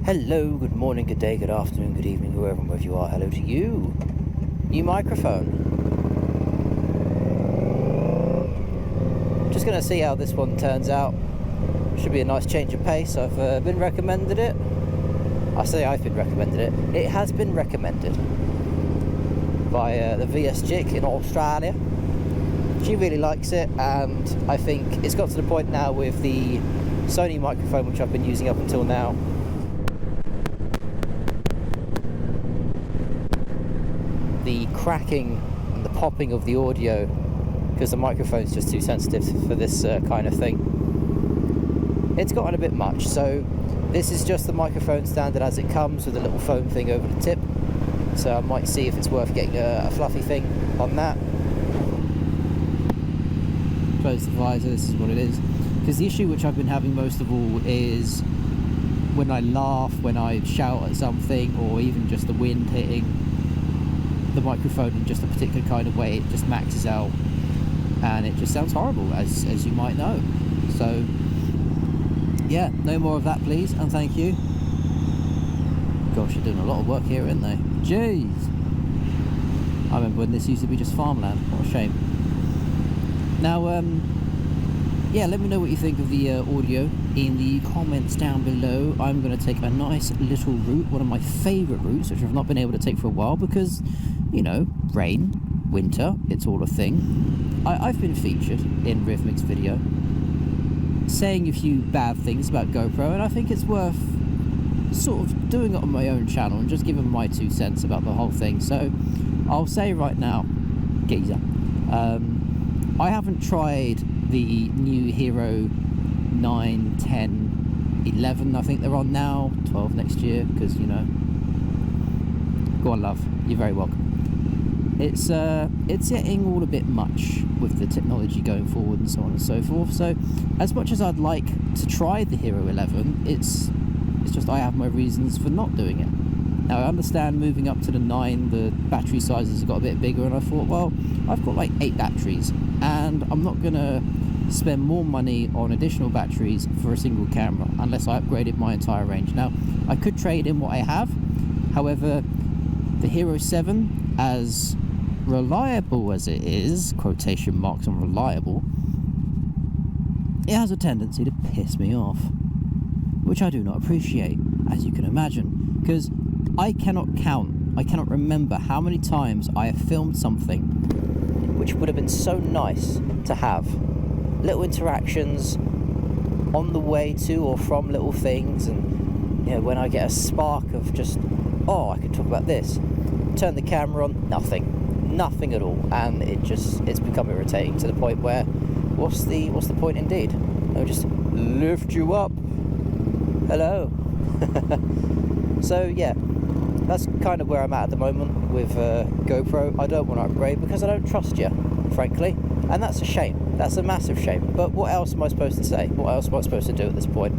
Hello, good morning, good day, good afternoon, good evening, whoever and wherever you are. Hello to you. New microphone. Just going to see how this one turns out. Should be a nice change of pace. I've been recommended it. I say I've been recommended it. It has been recommended by the VS Chick in Australia. She really likes it, and I think it's got to the point now with the Sony microphone, which I've been using up until now. The cracking and the popping of the audio, because the microphone's just too sensitive for this kind of thing. It's gotten a bit much, so this is just the microphone standard as it comes with a little foam thing over the tip. So I might see if it's worth getting a fluffy thing on that. Close the visor, this is what it is. Because the issue which I've been having most of all is when I laugh, when I shout at something, or even just the wind hitting the microphone in just a particular kind of way, it just maxes out and it just sounds horrible, as you might know. So yeah, no more of that please, and thank you. Gosh, you're doing a lot of work here, aren't they? Jeez, I remember when this used to be just farmland. What a shame. Now yeah, let me know what you think of the audio in the comments down below. I'm going to take a nice little route, one of my favourite routes, which I've not been able to take for a while because, you know, rain, winter, it's all a thing. I've been featured in Rhythmic's video saying a few bad things about GoPro, and I think it's worth sort of doing it on my own channel and just giving my 2 cents about the whole thing. So I'll say right now, geezer, I haven't tried the new Hero 9, 10, 11, I think they're on now, 12 next year, because, you know, go on love, you're very welcome. It's getting all a bit much with the technology going forward and so on and so forth. So as much as I'd like to try the Hero 11, it's just I have my reasons for not doing it. Now I understand moving up to the 9, the battery sizes have got a bit bigger, and I thought, well, I've got like 8 batteries and I'm not gonna spend more money on additional batteries for a single camera unless I upgraded my entire range. Now I could trade in what I have, however the Hero 7, as reliable as it is, quotation marks on reliable, it has a tendency to piss me off, which I do not appreciate, as you can imagine, because I cannot remember how many times I have filmed something which would have been so nice to have. Little interactions on the way to or from little things, and you know, when I get a spark of just, oh, I could talk about this, turn the camera on, nothing at all, and it's become irritating to the point where what's the point indeed? I'll just lift you up. Hello. So yeah, that's kind of where I'm at the moment with GoPro. I don't want to upgrade because I don't trust you, frankly, and that's a shame. That's a massive shame. But what else am I supposed to say? What else am I supposed to do at this point?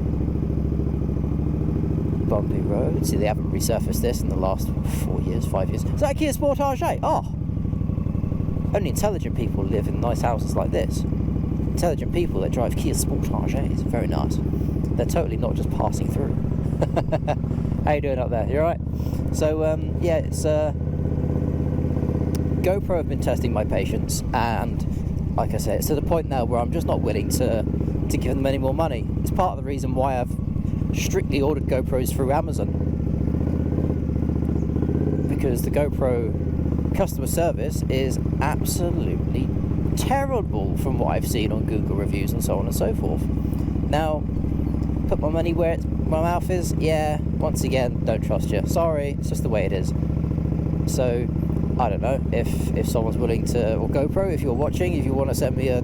Bumpy road. See, they haven't resurfaced this in the last 4 years, 5 years. Is that a Kia Sportage? Oh, only intelligent people live in nice houses like this. Intelligent people that drive Kia Sportages. Very nice. They're totally not just passing through. How you doing up there? You alright? So yeah, it's GoPro have been testing my patience, and like I said, it's to the point now where I'm just not willing to give them any more money. It's part of the reason why I've strictly ordered GoPros through Amazon, because the GoPro customer service is absolutely terrible from what I've seen on Google reviews and so on and so forth. Now, put my money where my mouth is, yeah, once again, don't trust you. Sorry, it's just the way it is. So I don't know if someone's willing to, or GoPro, if you're watching, if you want to send me a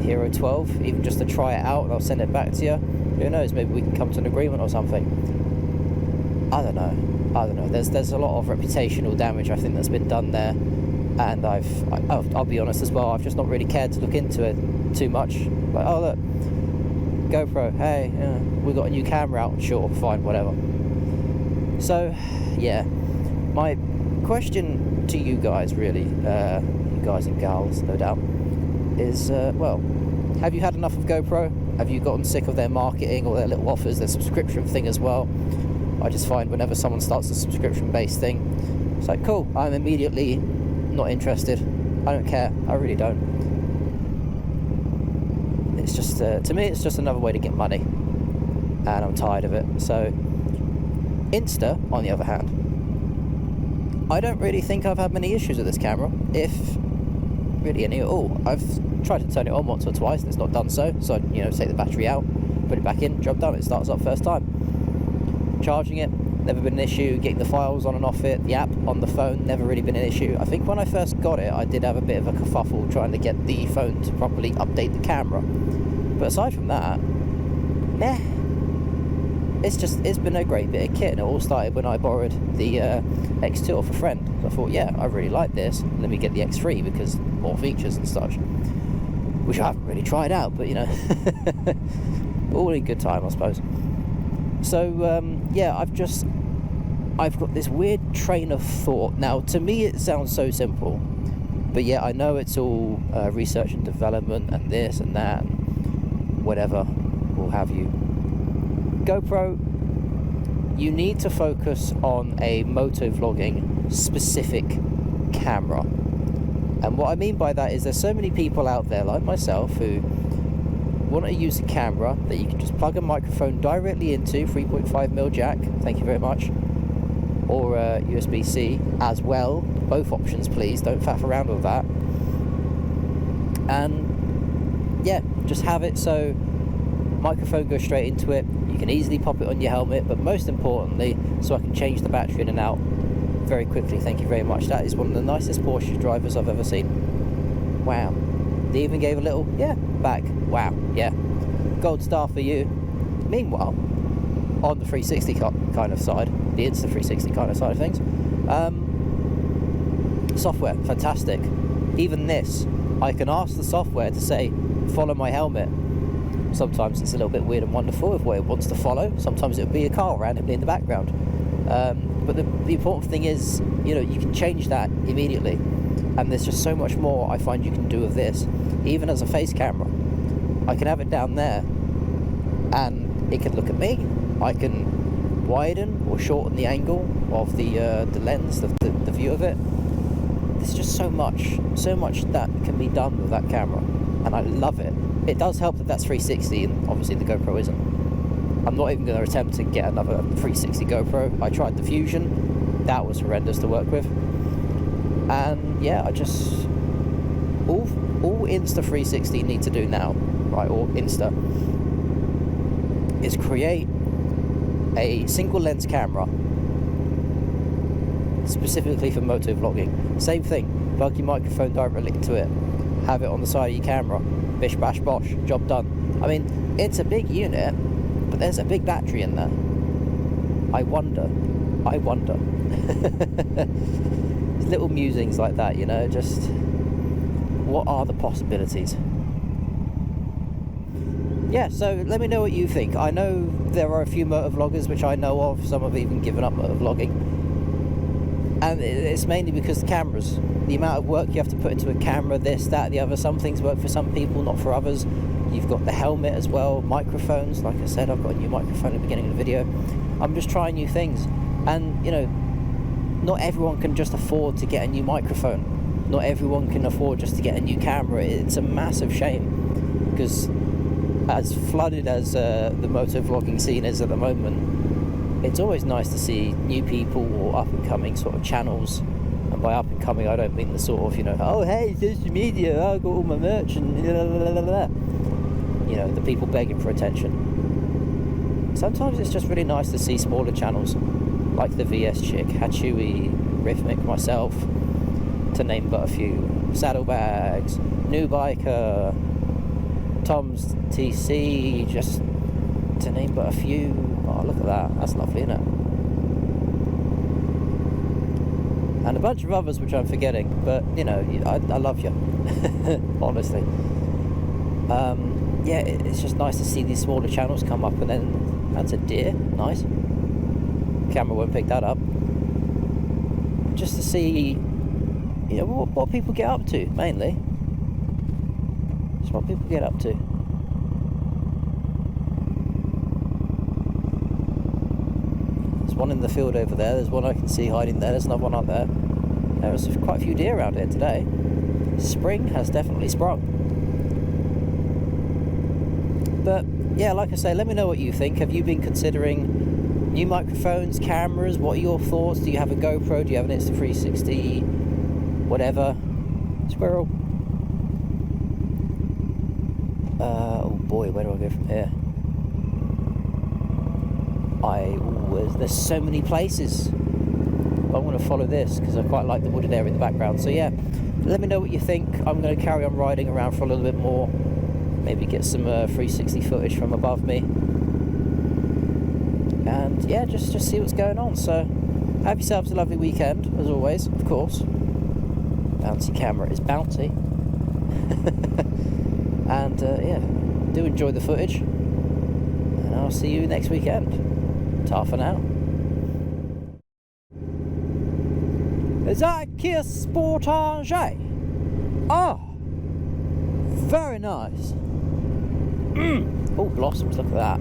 Hero 12, even just to try it out, and I'll send it back to you. Who knows, maybe we can come to an agreement or something. I don't know. There's a lot of reputational damage, I think, that's been done there, and I'll be honest as well, I've just not really cared to look into it too much. Like, oh look, GoPro, hey, we got a new camera out, sure, fine, whatever. So yeah, my question to you guys, really, you guys and gals, no doubt, is well, have you had enough of GoPro? Have you gotten sick of their marketing or their little offers, their subscription thing as well? I just find whenever someone starts a subscription-based thing, it's like, cool, I'm immediately not interested. I don't care. I really don't. It's just, to me, it's just another way to get money, and I'm tired of it. So, Insta, on the other hand, I don't really think I've had many issues with this camera, if really any at all. I've tried to turn it on once or twice and it's not done so. So, you know, take the battery out, put it back in, job done. It starts up first time. Charging it, never been an issue. Getting the files on and off it, the app on the phone, never really been an issue. I think when I first got it, I did have a bit of a kerfuffle trying to get the phone to properly update the camera. But aside from that, meh. It's been a great bit of kit, and it all started when I borrowed the X2 off a friend. So I thought, yeah, I really like this. Let me get the X3 because more features and such, which I haven't really tried out, but you know, all in good time, I suppose. So yeah, I've got this weird train of thought. Now, to me, it sounds so simple, but yeah, I know it's all research and development and this and that, and whatever will have you. GoPro, you need to focus on a motovlogging specific camera. And what I mean by that is there's so many people out there like myself who want to use a camera that you can just plug a microphone directly into, 3.5mm jack, thank you very much, or USB-C as well. Both options, please, don't faff around with that. And yeah, just have it so microphone goes straight into it. You can easily pop it on your helmet, but most importantly, so I can change the battery in and out very quickly. Thank you very much. That is one of the nicest Porsche drivers I've ever seen. Wow. They even gave a little, yeah, back. Wow, yeah. Gold star for you. Meanwhile, on the 360 kind of side, the Insta360 kind of side of things, software, fantastic. Even this, I can ask the software to say, follow my helmet. Sometimes it's a little bit weird and wonderful of what it wants to follow. Sometimes it'll be a car randomly in the background. But the important thing is, you know, you can change that immediately. And there's just so much more I find you can do with this. Even as a face camera, I can have it down there and it can look at me. I can widen or shorten the angle of the lens, the view of it. There's just so much that can be done with that camera, and I love it. It does help that that's 360, and obviously the GoPro isn't. I'm not even going to attempt to get another 360 GoPro. I tried the Fusion, that was horrendous to work with. And yeah, I just all Insta360 need to do now, right, or Insta, is create a single lens camera specifically for motovlogging. Same thing, plug your microphone directly into it, have it on the side of your camera, bish bash bosh, job done. I mean, it's a big unit, but there's a big battery in there. I wonder. Little musings like that, you know, just what are the possibilities? Yeah, so let me know what you think. I know there are a few motovloggers which I know of, some have even given up motovlogging, and it's mainly because the cameras, the amount of work you have to put into a camera, this, that, the other. Some things work for some people, not for others. You've got the helmet as well, microphones, like I said, I've got a new microphone at the beginning of the video. I'm just trying new things, and you know, not everyone can just afford to get a new microphone. Not everyone can afford just to get a new camera. It's a massive shame, because as flooded as the motovlogging scene is at the moment, it's always nice to see new people or up-and-coming sort of channels. And by up-and-coming, I don't mean the sort of, you know, oh, hey, social media, I got all my merch, and blah, blah, blah, blah. You know, the people begging for attention. Sometimes it's just really nice to see smaller channels, like the VS Chick, Hatsui, Rhythmic, myself, to name but a few, Saddlebags, New Biker, Tom's TC, just to name but a few. Oh, look at that, that's lovely, isn't it? And a bunch of others which I'm forgetting, but you know, I love you, honestly. Yeah, it's just nice to see these smaller channels come up, and then that's a deer, nice. Camera won't pick that up. Just to see, you know, what people get up to, mainly. Just what people get up to. one in the field over there. There's one I can see hiding there. There's another one up there. There's quite a few deer around here today. Spring has definitely sprung. But yeah, like I say, let me know what you think. Have you been considering new microphones, cameras? What are your thoughts? Do you have a GoPro? Do you have an Insta360? Whatever. Squirrel. Oh boy, where do I go from here? There's so many places. I want to follow this because I quite like the wooded area in the background. So yeah, let me know what you think. I'm going to carry on riding around for a little bit more. Maybe get some 360 footage from above me. And yeah, just see what's going on. So have yourselves a lovely weekend, as always, of course. Bouncy camera is bouncy. And yeah, do enjoy the footage. And I'll see you next weekend. Ta for now. Is that a Kia Sportage? Oh, very nice. Oh, blossoms, look at that.